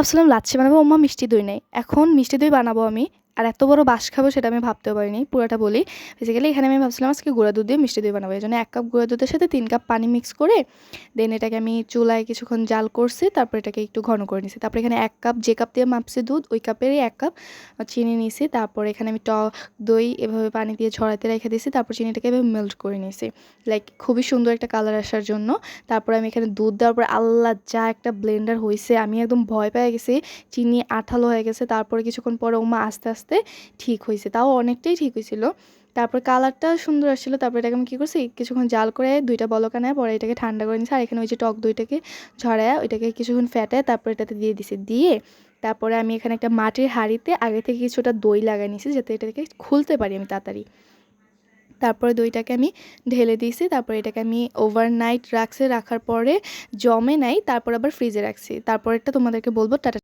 ভাবছিলাম লাচ্ছি বানাবো, ওমা মিষ্টি দই নেই। এখন মিষ্টি দই বানাবো আমি। আর এত বড় বাঁশ খাবো সেটা আমি ভাবতেও পারিনি। পুরাটা বলি। বেসিক্যালি এখানে আমি ভাবছিলাম আজকে গুঁড়া দুধ দিয়ে মিষ্টি দই বানাবো। এজন্য ১ কাপ গুঁড়া দুধের সাথে ৩ কাপ পানি মিক্স করে দেন এটাকে আমি চুলায় কিছুক্ষণ জাল করছি। তারপর এটাকে একটু ঘন করে নিছি। তারপর এখানে ১ কাপ যে কাপ দিয়ে মাপছি দুধ ওই কাপেরই ১ কাপ চিনি নিছি। তারপর এখানে আমি টক দই এভাবে পানি দিয়ে ঝরাতে রেখে দিয়েছি। তারপর চিনিটাকে এভাবে মেল্ট করে নিছি। লাইক খুবই সুন্দর একটা কালার আসার জন্য। তারপর আমি এখানে দুধ দেওয়ার পর আল্লাহ যা একটা ব্লেন্ডার হইছে, আমি একদম ভয় পেয়ে গেছি। চিনি আঠালো হয়ে গেছে। তারপরে কিছুক্ষণ পরে ওমা আস্তে আস্তে ঠিক হয়েছে, তাও অনেকটাই ঠিক হয়েছিল। তারপর কালারটা সুন্দর আসছিল। তারপর এটাকে আমি কী করছি, কিছুক্ষণ জাল করে 2টা বলক আনায় পরে এটাকে ঠান্ডা করে নিয়েছি। আর এখানে ওই যে টক দইটাকে ঝরায় ওইটাকে কিছুক্ষণ ফ্যাটায় তারপর এটাতে দিয়ে দিছি। দিয়ে তারপরে আমি এখানে একটা মাটির হাঁড়িতে আগে থেকে কিছুটা দই লাগাই নিয়েছি যাতে এটাকে খুলতে পারি আমি তাড়াতাড়ি। তারপরে দইটাকে আমি ঢেলে দিয়েছি। তারপরে এটাকে আমি ওভারনাইট রাখছি, রাখার পরে জমে নাই। তারপর আবার ফ্রিজে রাখছি। তারপরেরটা তোমাদেরকে বলবো। টাটা।